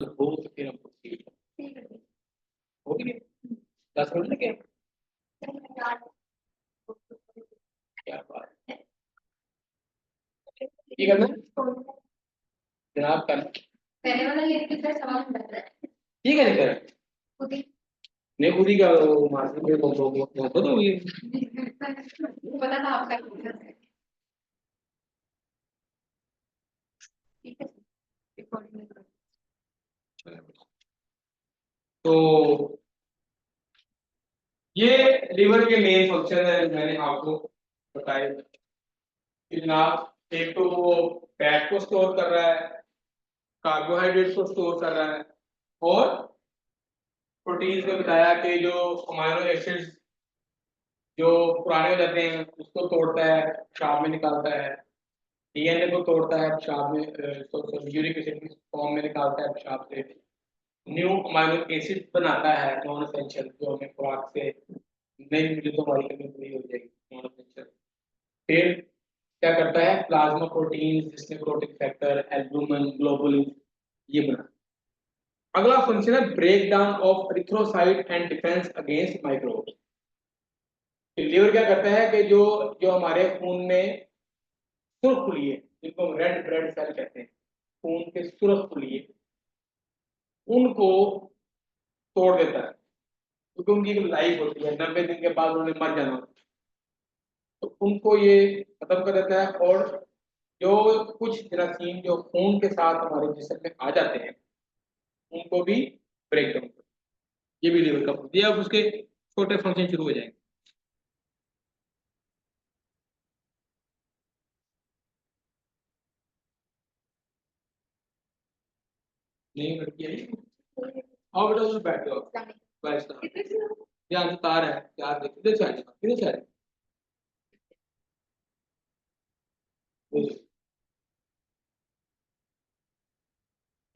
तो हो तो फिर हम हो गया 10 मिनट लगे क्या बात है। ठीक है मैं जनाब कर पहले वाला ये कितना सवाल बन रहा है ठीक है निकल नहीं खुदी का वो मार्केट में बहुत हो गई पता था आपका ठीक है तो ये लिवर के मेन फंक्शन है मैंने आपको बताया कि जनाब एक तो वो फैट को स्टोर कर रहा है कार्बोहाइड्रेट को स्टोर कर रहा है और प्रोटीन्स में बताया कि जो अमाइनो एसिड्स जो पुराने हो जाते हैं उसको तोड़ता है पेशाब में निकालता है डीएनए को तोड़ता है पेशाब में यूरिक एसिड की फॉर्म में निकालता है पेशाब से न्यू अमाइनो एसिड बनाता है नॉन एसेंशियल जो हमें खुराक से नहीं मिले तो हमारी कमी पूरी हो जाएगी नॉन एसेंशियल फिर क्या करता है plasma protein necrotic factor albumin globulin ये बना अगला फंक्शन है break down of erythrocyte and defence against microbes liver क्या करता है कि जो जो हमारे खून में सुर्ख खुलिए जिनको हम रेड ब्लड सेल कहते हैं खून के सुर्ख खुलिए उनको तोड़ देता है क्योंकि उनकी एक लाइफ होती है 90 दिन के बाद उन्हें मर जाना होता है तो उनको ये खत्म कर देता है और जो कुछ जरासीम जो खून के साथ हमारे जिस्म में आ जाते हैं उनको भी ब्रेक डाउन कर ये भी लीवर का ये अब उसके छोटे फंक्शन शुरू हो जाएंगे नहीं लड़की आई आओ बेटा उधर बैठ जाओ बस यहाँ से तार है यार देख किधर से आएगा किधर से आएगा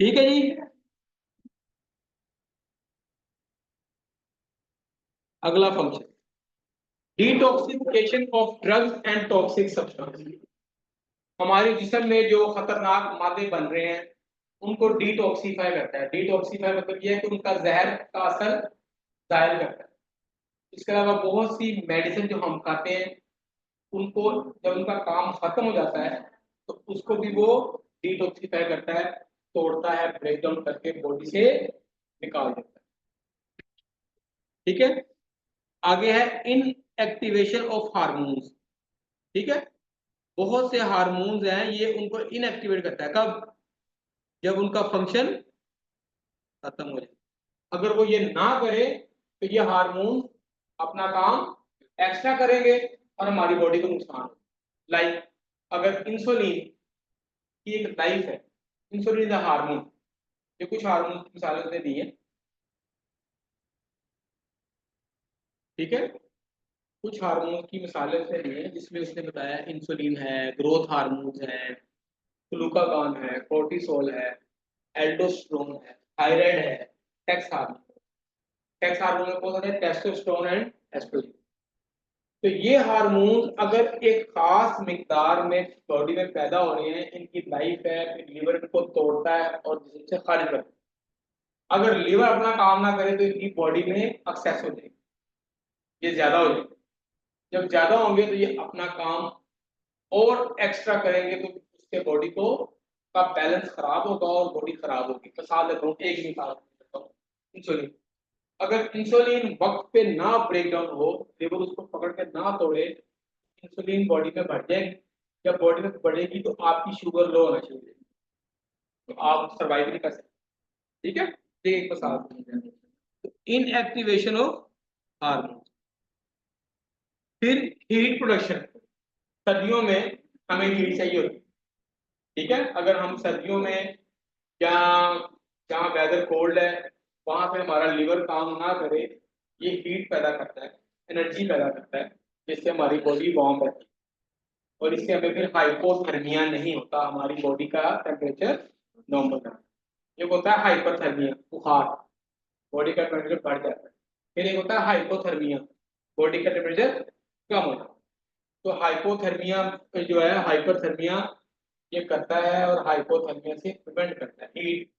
ठीक है जी अगला function detoxification of drugs and toxic substance हमारे जिस्म में जो खतरनाक मादे बन रहे हैं उनको डिटॉक्सिफाई करता है डिटॉक्सिफाई मतलब यह है कि उनका जहर का असर जाहिर करता है इसके अलावा बहुत सी मेडिसिन जो हम खाते हैं उनको जब उनका काम खत्म हो जाता है तो उसको भी वो डिटॉक्सिफाई करता है तोड़ता है ब्रेक डाउन करके बॉडी से निकाल देता है ठीक है आगे है इन एक्टिवेशन ऑफ हार्मोन्स ठीक है बहुत से हार्मोन्स हैं ये उनको इनएक्टिवेट करता है कब जब उनका फंक्शन खत्म हो जाए अगर वो ये ना करे तो ये हार्मोन अपना काम एक्स्ट्रा करेंगे और हमारी बॉडी को नुकसान हो लाइक अगर इंसुलिन की एक लाइफ है इंसुलिन इज हार्मोन ये कुछ हार्मोन की मिसालें उसने दी है ठीक है कुछ हार्मोन की मिसालें उसने दी है जिसमें उसने बताया इंसुलिन है ग्रोथ हार्मोन है ग्लूकागॉन है कोर्टिसोल है एल्डोस्टेरोन है थायराइड है सेक्स हार्मोन सेक्स हार्मोन में कौन सा है टेस्टोस्टेरोन एंड एस्ट्रोजन तो ये हार्मोन अगर एक खास मिकदार में बॉडी में पैदा हो रहे हैं इनकी लाइफ है फिर लीवर को तोड़ता है और जिसम से खारिज करता है अगर लीवर अपना काम ना करे तो इनकी बॉडी में एक्सेस हो जाएगी ये ज्यादा हो जाएगी जब ज्यादा होंगे तो ये अपना काम और एक्स्ट्रा करेंगे तो उसके बॉडी को का बैलेंस खराब होगा और बॉडी खराब होगी मिसाल देता हूँ एक मिसाल देता हूँ इंसुलिन अगर इंसुलिन वक्त पे ना ब्रेक डाउन हो लिवर उसको पकड़ के ना तोड़े इंसुलिन बॉडी में बढ़ जाएगी जब बॉडी में बढ़ेगी तो आपकी शुगर लो होना चाहिए तो आप सर्वाइव नहीं कर सकते ठीक है ये एक मिसाल तो इनएक्टिवेशन ऑफ हार्मोन फिर हीट प्रोडक्शन सर्दियों में हमें हीट चाहिए होती है ठीक है अगर हम सर्दियों में या जहाँ वेदर कोल्ड है वहां पे हमारा लिवर काम ना करे ये हीट पैदा करता है एनर्जी पैदा करता है जिससे हमारी बॉडी वार्म रहती है और इससे हमें फिर हाइपोथर्मिया नहीं होता हमारी बॉडी का टेम्परेचर नॉर्मल रहता है एक होता है हाइपरथर्मिया बुखार बॉडी का टेम्परेचर बढ़ जाता है फिर एक होता है हाइपोथर्मिया बॉडी का टेम्परेचर कम होता है तो हाइपोथर्मिया जो है हाइपरथर्मिया ये करता है और हाइपोथर्मिया से प्रिवेंट करता है हीट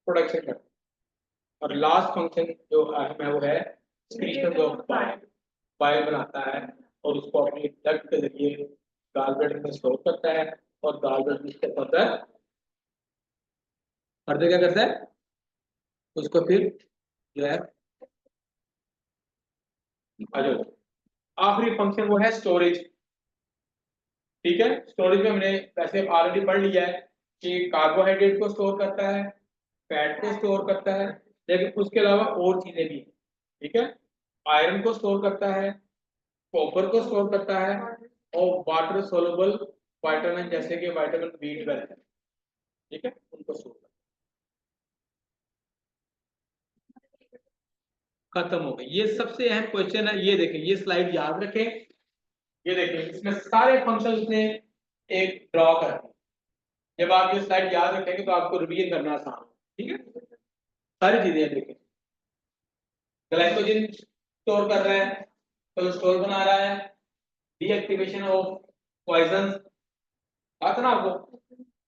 प्रोडक्शन करता है। और लास्ट फंक्शन जो अहम है वो है सिक्रीशन ऑफ बाइल। बाइल बनाता है और उसको अपनी डक्ट के जरिए गॉलब्लैडर में स्टोर करता है और गॉलब्लैडर उसके फर्दर क्या करता है, उसको फिर जो है आखिरी फंक्शन वो है स्टोरेज। ठीक है, स्टोरेज में हमने वैसे ऑलरेडी पढ़ लिया है कि कार्बोहाइड्रेट को स्टोर करता है, फैट को स्टोर करता है, लेकिन उसके अलावा और चीजें भी। ठीक है, आयरन को स्टोर करता है, कॉपर को स्टोर करता है और वाटर सोलुबल विटामिन जैसे कि विटामिन B12 है, ठीक है, उनको स्टोर करता है। खत्म हो गई। ये सबसे अहम क्वेश्चन है। ये देखें, ये स्लाइड याद रखें, ये देखें, इसमें सारे फंक्शन उसने एक ड्रॉ कर दिए। जब आप ये स्लाइड याद रखेंगे तो आपको रिवीजन करना आसान हो। ठीक है, सारी चीजें देखें, ग्लाइकोजन स्टोर कर रहा है, कोलेस्ट्रॉल बना रहा है, डीएक्टिवेशन ऑफ पॉइजन आता ना आपको,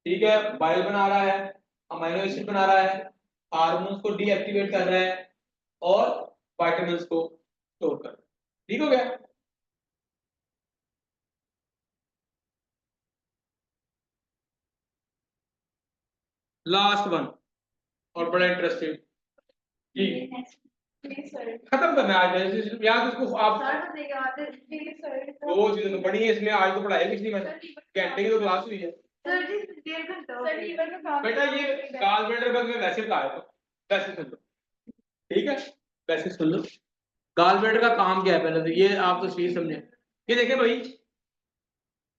ठीक है, बाइल बना रहा है, अमीनो एसिड बना रहा है, हार्मोन्स को डीएक्टिवेट कर रहा है और विटामिन्स को स्टोर कर रहा है। ठीक हो गया। लास्ट वन और बड़ा इंटरेस्टिंग जी, खत्म करना है आज याद उसको आप दो चीजें तो पढ़ी है इसमें, आज तो पढ़ाई कुछ नहीं, मैंने घंटे की तो क्लास हुई है बेटा। ये गॉलब्लैडर का मैं वैसे बता रहा हूं, वैसे सुन लो, ठीक है, वैसे सुन लो। गॉलब्लैडर का काम क्या है पहले तो ये आप तो सही समझे। ये देखें भाई,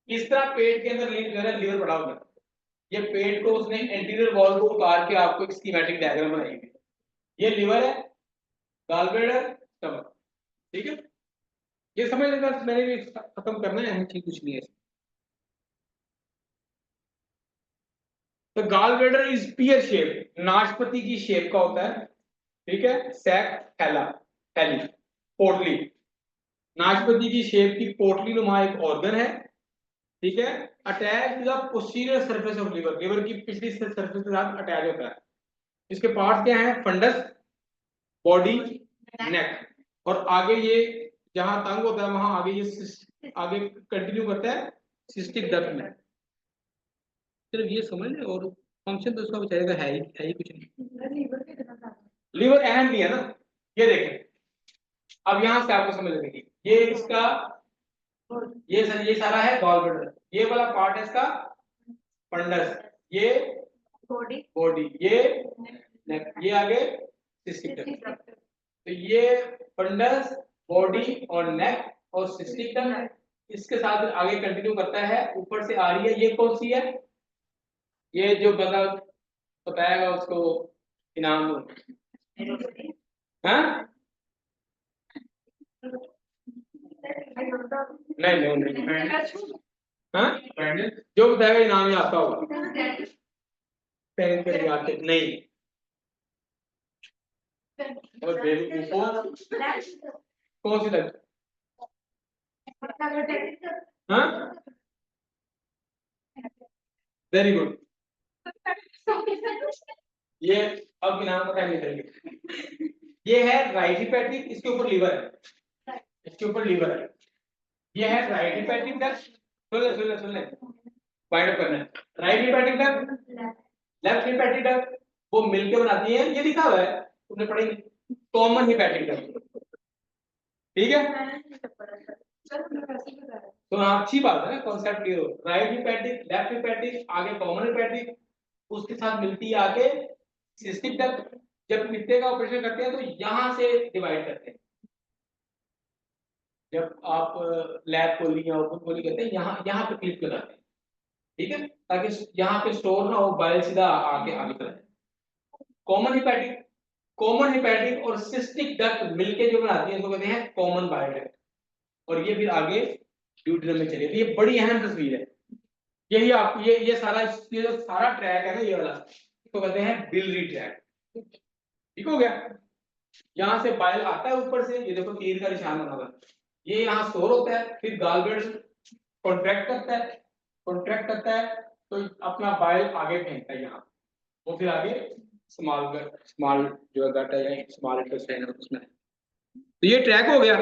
इस तरह पेट के अंदर लीवर पड़ा होगा, ये पेट को उसने एंटीरियर वॉल को उतार के आपको एक स्कीमेटिक डायग्राम बनाई है। ये लीवर है, गॉलब्लैडर, स्टमक, ठीक है, ये समझ लेना। मैंने भी खत्म करना है, ठीक कुछ नहीं है। तो गॉलब्लैडर इज पियर शेप, नाशपति की शेप का होता है, ठीक है, सैक थैला, थैली, पोटली, नाशपति की शेप की पोटली नुमा एक ऑर्गन है, ठीक है, attach to the posterior surface of liver, liver की पिछली सरफेस के साथ अटैच होता है। इसके पार्ट क्या है, फंडस, बॉडी, नेक, और आगे ये जहां तंग होता है वहां आगे ये आगे कंटिन्यू करता है सिस्टिक डक्ट में। सिर्फ ये समझ लें, और फंक्शन तो उसका बेचारे का है ही कुछ नहीं। लीवर अहम नहीं है ना, ये देखें, अब यहां से आपको समझ लगेगी। ये इसका ये सारा है गॉलब्लैडर, ये वाला पार्ट है इसका फंडस, ये बॉडी, ये नेक, ये आगे सिस्टिक डक्ट। तो ये फंडस, बॉडी और नेक और सिस्टिक डक्ट, इसके साथ आगे कंटिन्यू करता है, ऊपर से आ रही है, ये कौन सी है, ये जो बता बताएगा उसको इनाम। हाँ नहीं नहीं नहीं, हाँ जो बताएगा इनाम ही आता होगा। पेन के आते नहीं, और कौन सी लग, हाँ वेरी गुड। ये अब इनाम का टाइम निकलेंगे। ये है राइट हिपैटिक, इसके ऊपर लीवर है, इसके ऊपर लीवर है। ये है राइट हिपैटिक डक्ट, सुन ले फाइंड अप करना है। Right hepatic duct, left hepatic duct, वो मिलके बनाती है, ये लिखा हुआ है तुमने पढ़ी, कॉमन हिपैटिक डक्ट, ठीक है। तो हाँ अच्छी बात है ना, कॉन्सेप्ट क्लियर हो। राइट हिपैटिक, लेफ्ट हिपैटिक, आगे कॉमन हिपैटिक, उसके साथ मिलती है आगे सिस्टिक डक्ट। जब पित्ते का ऑपरेशन करते हैं तो यहां से डिवाइड करते हैं, जब आप लैब खोली या ओपन खोली करते हैं यहाँ यहाँ पे क्लिक लगाते हैं, ठीक है, ताकि यहाँ पे स्टोर ना हो, बाइल सीधा आगे आगे चला जाए। कॉमन हिपैटिक और सिस्टिक डक्ट मिलके जो बनाती है इसको कहते हैं कॉमन बाइल डक्ट, और ये फिर आगे ड्यूटेरम में चलेगी। ये बड़ी अहम तस्वीर है। यही आप ये सारा, ये जो सारा ट्रैक है ना ये वाला, इसको कहते हैं बिलरी ट्रैक। ठीक हो गया। यहाँ से बाइल आता है ऊपर से, ये देखो तीर का निशान बना हुआ है, ये यहाँ स्टोर होता है, फिर गॉलब्लैडर कॉन्ट्रैक्ट करता है तो अपना बाइल आगे फेंकता है यहाँ, वो फिर आगे स्मॉल जो है गट है या स्मॉल इंटेस्टाइन है उसमें। तो ये ट्रैक हो गया।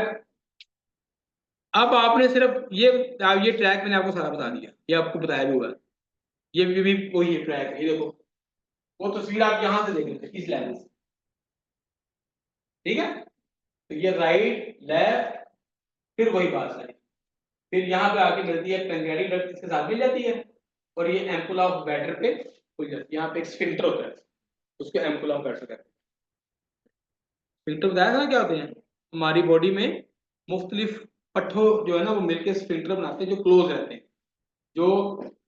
अब आपने सिर्फ ये ट्रैक मैंने आपको सारा बता दिया, ये आपको बताया भी हुआ है। ये भी वही ट्रैक है, ये देखो वो तस्वीर आप यहां से देख रहे थे इस लेवल से, ठीक है। तो ये राइट लेफ्ट, फिर वही बात है, फिर यहाँ पे आके मिलती है पैंक्रियाटिक डक्ट इसके साथ मिल जाती है, और ये एम्पुला ऑफ ब्लैडर पे खुल जाती है। यहाँ पे एक स्फिंक्टर होता है, उसको एम्पुला ऑफ ब्लैडर कहते हैं। स्फिंक्टर बताया था ना क्या होते हैं, हमारी बॉडी में मुख्तलिफ पट्ठों जो है ना वो मिलकर स्फिंक्टर बनाते हैं जो क्लोज रहते हैं, जो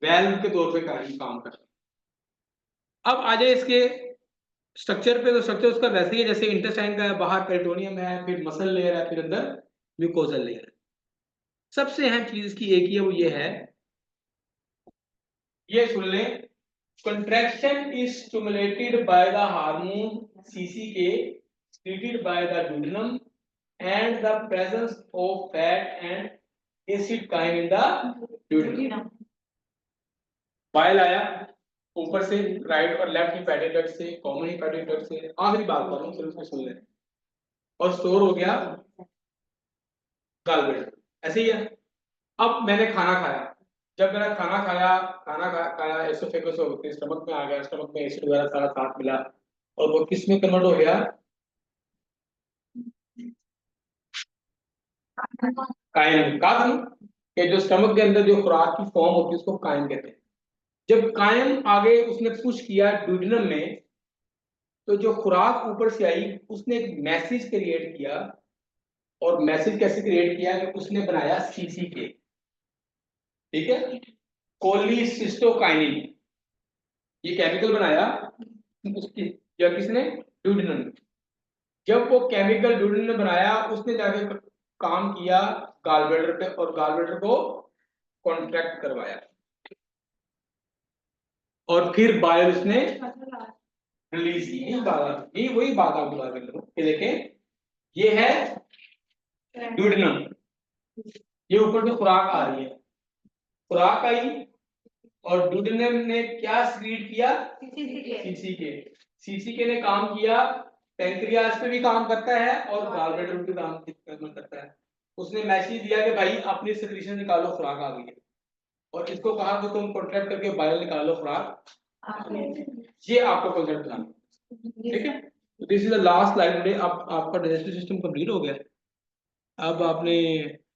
वेल्व के तौर पे काम करते हैं। अब आ जाए इसके स्ट्रक्चर पे, तो स्ट्रक्चर उसका वैसे ही है जैसे इंटेस्टाइन का है, बाहर पेरिटोनियम है, फिर मसल लेयर है, फिर अंदर म्यूकोजल लेयर है। सबसे अहम चीज इसकी एक ही है, वो ये है, ये सुन लें, contraction is stimulated by the hormone CCK secreted by the duodenum and the presence of fat and acid chyme in the duodenum. Bile आया ऊपर से, राइट और लेफ्ट हिपैटिक डक्ट से, कॉमन हिपैटिक डक्ट से, आखिरी बात कर रहा हूं, सिर्फ उसको सुन लें, और स्टोर हो गया गॉलब्लैडर, ऐसे ही है। अब मैंने खाना खाया, जब मैंने खाना खाया एसोफेगस होकर स्टमक में आ गया, स्टमक में एसिड वगैरह सारा साथ मिला, और वो किस में कन्वर्ट हो गया, कायम। कहा था ना कि जो स्टमक के अंदर जो खुराक की फॉर्म होती है उसको कायम कहते हैं। जब कायम आगे उसने पुश किया ड्यूडेनम में, तो जो खुराक ऊपर से आई उसने एक मैसेज क्रिएट किया, और मैसेज कैसे क्रिएट किया कि उसने बनाया सीसीके, ठीक है, कोलिसिस्टोकाइनिन, ये केमिकल बनाया उसकी, या किसने, ड्यूडेनम ने। जब वो केमिकल ड्यूडेनम ने बनाया, उसने जाके काम किया गॉलब्लैडर पे, और गॉलब्लैडर को कॉन्ट्रैक्ट करवाया, और फिर बाइल उसने रिलीज की। ये वही बात आपको बता रहा हूं कि देखें, ये है ड्यूडेनम, ये ऊपर से खुराक आ रही है, खुराक आई, और ड्यूडेनम ने क्या सीक्रेट किया, सीसीके। सीसीके ने काम किया, पैंक्रियाज पे भी काम करता है और गॉलब्लैडर पे भी काम करता है। उसने मैसेज दिया कि भाई अपनी सिक्रीशन निकालो, खुराक आ गई है, और इसको कहा कि तुम कॉन्ट्रैक्ट करके बाइल निकालो, खुराक। ये आपको कॉन्सेप्ट बताना, ठीक है। तो this is the last slide today. अब आपका डाइजेस्टिव सिस्टम कंप्लीट हो गया। अब आपने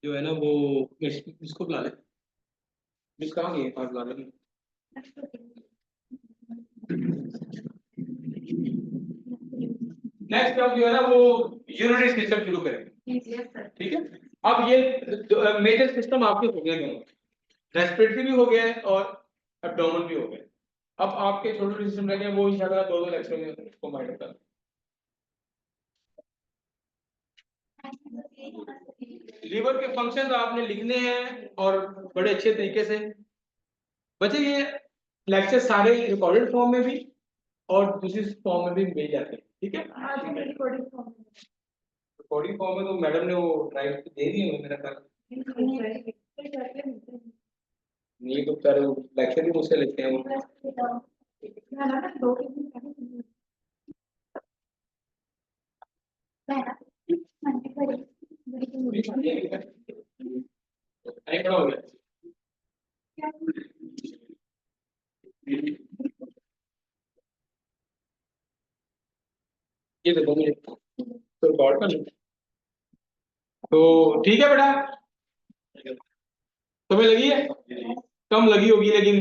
जो है ना वो इसको बुला ले, मिस कहाँ गई है, पास बुला ले। नेक्स्ट अब जो है ना वो यूरिनरी सिस्टम शुरू करेंगे, ठीक है। अब ये मेजर सिस्टम आपके हो गए दोनों, रेस्पिरेटरी भी हो गया है और एब्डोमेन भी हो गया। अब आपके छोटे छोटे सिस्टम रह गए, वो इंशाल्लाह दो लेक्चर में उसको माइंड कर। लीवर के फंक्शन आपने लिखने हैं और बड़े अच्छे तरीके से। बच्चे ये लेक्चर सारे रिकॉर्डेड फॉर्म में भी और दूसरी फॉर्म में भी मिल जाते हैं, ठीक है। रिकॉर्डिंग फॉर्म में तो मैडम ने वो ड्राइव दे दी है मेरा ख्याल, नहीं तो कर लेक्चर भी मुझसे लेते हैं वो। नहीं खड़ा हो गया, ये देखो मुझे तो रिकॉर्ड कर लो। तो ठीक है बेटा, तुम्हें लगी है, कम लगी होगी लेकिन